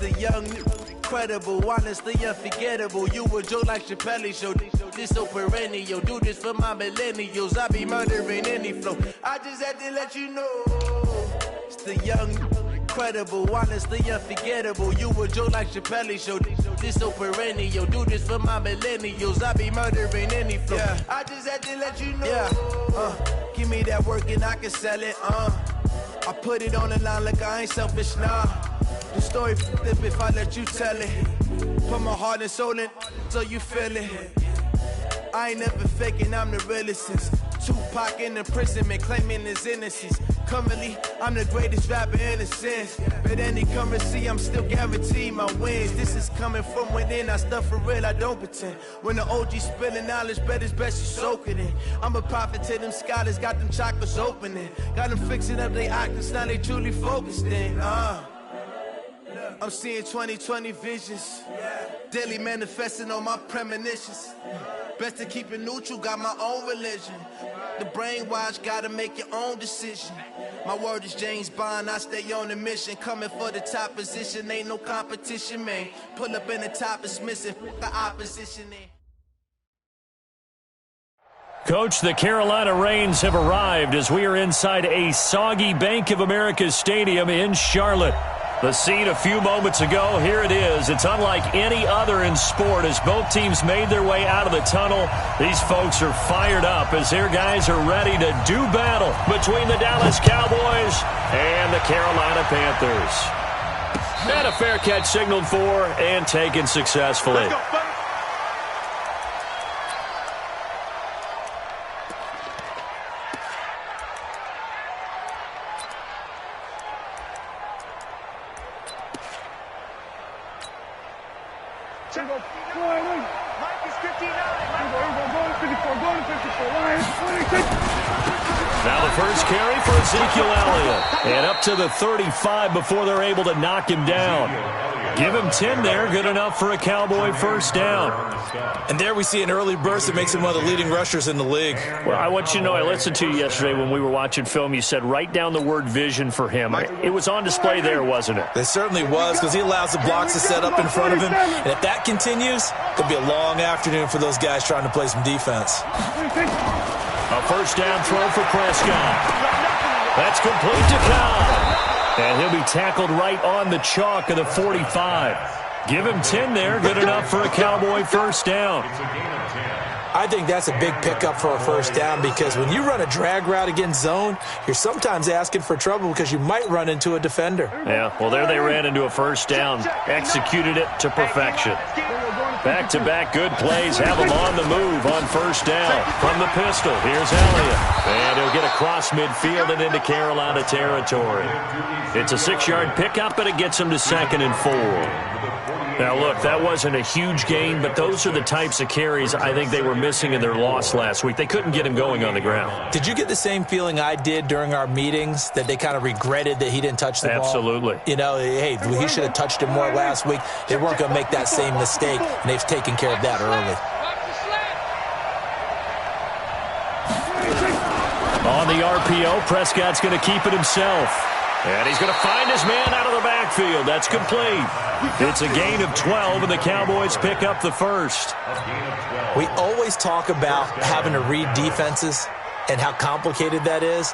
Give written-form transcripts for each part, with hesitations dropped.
the young, incredible, honestly unforgettable. You a joke like Chappelle Show. This so perennial. Do this for my millennials. I be murdering any flow. I just had to let you know. It's the young, incredible, honestly unforgettable. You a joke like Chappelle Show. This so perennial. Do this for my millennials. I be murdering any flow. Yeah. I just had to let you know. Yeah. Give me that work and I can sell it. I put it on the line like I ain't selfish, nah. The story flip if I let you tell it. Put my heart and soul in so you feel it. I ain't never faking, I'm the realest since Tupac in imprisonment, claiming his innocence. Currently, I'm the greatest rapper in a sense. But any currency, I'm still guaranteed my wins. This is coming from within, I stuff for real, I don't pretend. When the OG spilling knowledge, bet it's best you soak it in. I'm a prophet to them scholars, got them chakras opening. Got them fixing up they octaves, now they truly focused in. I'm seeing 2020 visions. Daily manifesting on my premonitions. Best to keep it neutral, got my own religion. The brainwash, gotta make your own decision. My word is James Bond, I stay on the mission. Coming for the top position, ain't no competition, man. Pull up in the top, it's missing, the opposition in. Coach, the Carolina Rains have arrived as we are inside a soggy Bank of America Stadium in Charlotte. The scene a few moments ago, here it is. It's unlike any other in sport as both teams made their way out of the tunnel. These folks are fired up as their guys are ready to do battle between the Dallas Cowboys and the Carolina Panthers. And a fair catch signaled for and taken successfully. Now the first carry for Ezekiel Elliott. And up to the 35 before they're able to knock him down. Give him 10 there. Good enough for a Cowboy first down. And there we see an early burst that makes him one of the leading rushers in the league. Well, I want you to know, I listened to you yesterday when we were watching film. You said write down the word vision for him. It was on display there, wasn't it? It certainly was, because he allows the blocks to set up in front of him. And if that continues, it'll be a long afternoon for those guys trying to play some defense. A first down throw for Prescott. That's complete to Cobb. And he'll be tackled right on the chalk of the 45. Give him 10 there. Good enough for a Cowboy first down. I think that's a big pickup for a first down, because when you run a drag route against zone, you're sometimes asking for trouble because you might run into a defender. Yeah, well, there they ran into a first down. Executed it to perfection. Back-to-back good plays have him on the move on first down. From the pistol, here's Elliott. And he'll get across midfield and into Carolina territory. It's a 6-yard pickup, and it gets him to 2nd and 4. Now, look, that wasn't a huge gain, but those are the types of carries I think they were missing in their loss last week. They couldn't get him going on the ground. Did you get the same feeling I did during our meetings, that they kind of regretted that he didn't touch the ball? Absolutely. You know, hey, he should have touched it more last week. They weren't going to make that same mistake, and they've taken care of that early. On the RPO, Prescott's going to keep it himself. And he's going to find his man out of the backfield. That's complete. It's a gain of 12, and the Cowboys pick up the first. We always talk about having to read defenses and how complicated that is.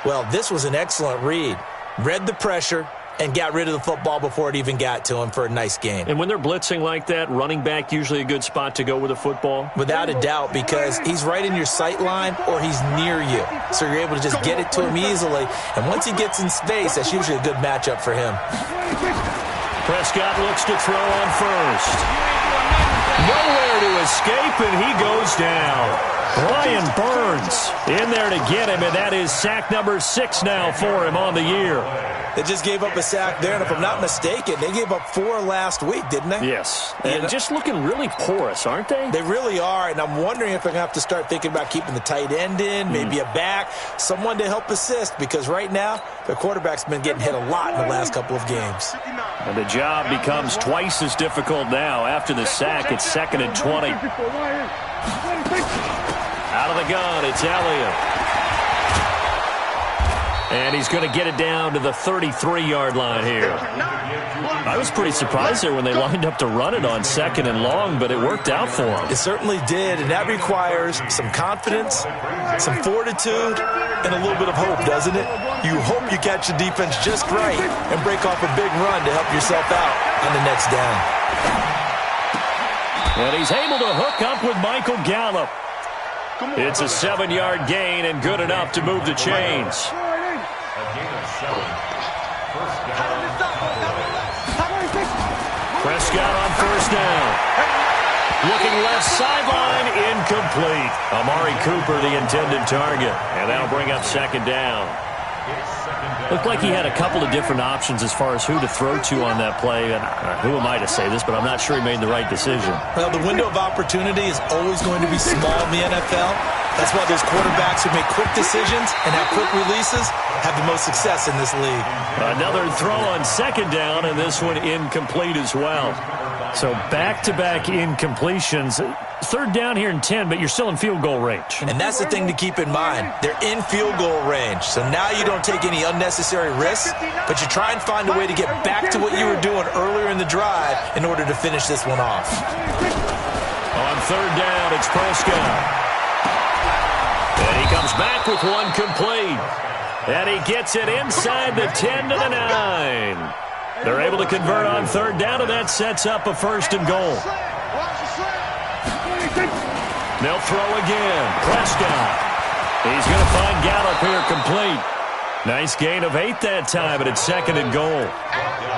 Well, this was an excellent read. Read the pressure and got rid of the football before it even got to him for a nice gain. And when they're blitzing like that, running back usually a good spot to go with the football? Without a doubt, because he's right in your sight line or he's near you. So you're able to just get it to him easily. And once he gets in space, that's usually a good matchup for him. Prescott looks to throw on first. Nowhere to escape, and he goes down. Brian Burns in there to get him, and that is sack number 6 now for him on the year. They just gave up a sack there, and if I'm not mistaken, they gave up 4 last week, didn't they? Yes, and just looking really porous, aren't they? They really are, and I'm wondering if they're going to have to start thinking about keeping the tight end in, maybe a back, someone to help assist, because right now, the quarterback's been getting hit a lot in the last couple of games. And the job becomes twice as difficult now. After the sack, it's 2nd and 20. Out of the gun, it's Elliott. And he's going to get it down to the 33-yard line here. I was pretty surprised there when they lined up to run it on 2nd and long, but it worked out for him. It certainly did, and that requires some confidence, some fortitude, and a little bit of hope, doesn't it? You hope you catch the defense just right and break off a big run to help yourself out on the next down. And he's able to hook up with Michael Gallup. It's a 7-yard gain and good enough to move the chains. Prescott on 1st down. Looking left sideline, incomplete. Amari Cooper, the intended target. And that'll bring up 2nd down. Looked like he had a couple of different options as far as who to throw to on that play. And who am I to say this, but I'm not sure he made the right decision. Well, the window of opportunity is always going to be small in the NFL. That's why those quarterbacks who make quick decisions and have quick releases have the most success in this league. Another throw on 2nd down, and this one incomplete as well. So back-to-back incompletions. 3rd down here and 10, but you're still in field goal range. And that's the thing to keep in mind. They're in field goal range. So now you don't take any unnecessary risks, but you try and find a way to get back to what you were doing earlier in the drive in order to finish this one off. On 3rd down, it's Prescott. And he comes back with one complete. And he gets it inside the 10 to the 9. They're able to convert on 3rd down, and that sets up a 1st and goal. They'll throw again. Prescott. He's going to find Gallup here complete. Nice gain of 8 that time, and it's 2nd and goal.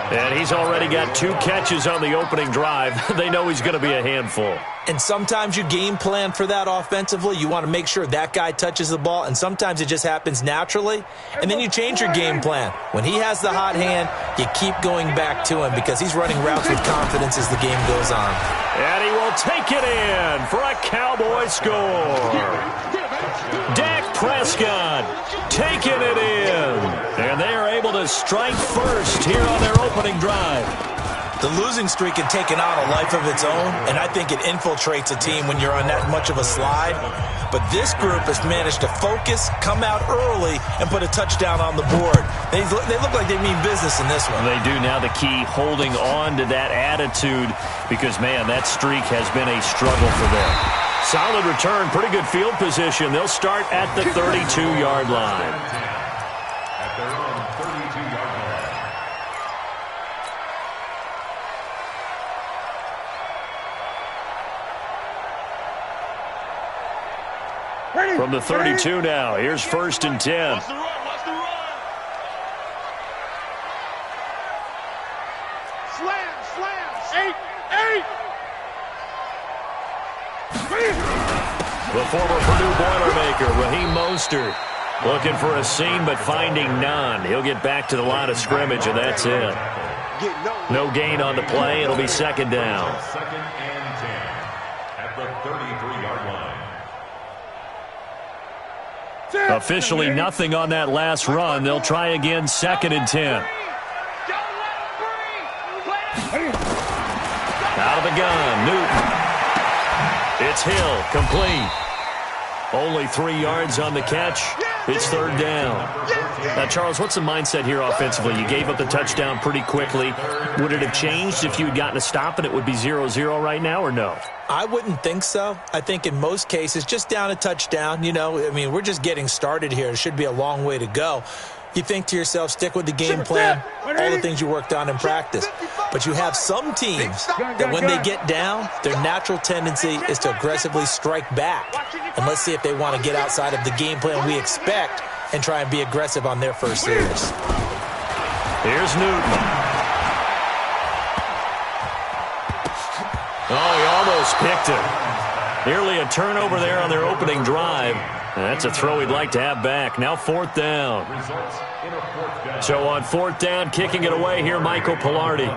And he's already got 2 catches on the opening drive. They know he's going to be a handful. And sometimes you game plan for that offensively. You want to make sure that guy touches the ball, and sometimes it just happens naturally. And then you change your game plan. When he has the hot hand, you keep going back to him because he's running routes with confidence as the game goes on. And he will take it in for a Cowboy score. Dak Prescott taking it in. And they are able to strike first here on their opening drive. The losing streak had taken on a life of its own, and I think it infiltrates a team when you're on that much of a slide. But this group has managed to focus, come out early, and put a touchdown on the board. They look like they mean business in this one. They do. Now the key, holding on to that attitude, because, man, that streak has been a struggle for them. Solid return, pretty good field position. They'll start at the 32-yard line. From the 32 now, here's 1st and 10. Watch the run, watch the run. Slam. 8. The former Purdue Boilermaker, Raheem Mostert, looking for a seam but finding none. He'll get back to the line of scrimmage, and that's it. No gain on the play. It'll be 2nd down. 2nd and 10 at the 33-yard line. Officially nothing on that last run. They'll try again, 2nd and 10. Out of the gun, Newton. It's Hill, complete. Only 3 yards on the catch. It's 3rd down. Now, Charles, what's the mindset here offensively? You gave up the touchdown pretty quickly. Would it have changed if you had gotten a stop and it would be 0-0 right now, or no? I wouldn't think so. I think in most cases, just down a touchdown, we're just getting started here. It should be a long way to go. You think to yourself, stick with the game plan, all the things you worked on in practice. But you have some teams that when they get down, their natural tendency is to aggressively strike back. And let's see if they want to get outside of the game plan we expect and try and be aggressive on their first series. Here's Newton. Oh, he almost picked it. Nearly a turnover there on their opening drive. And that's a throw he'd like to have back. Now 4th down. So on 4th down, kicking it away here, Michael Pilardi.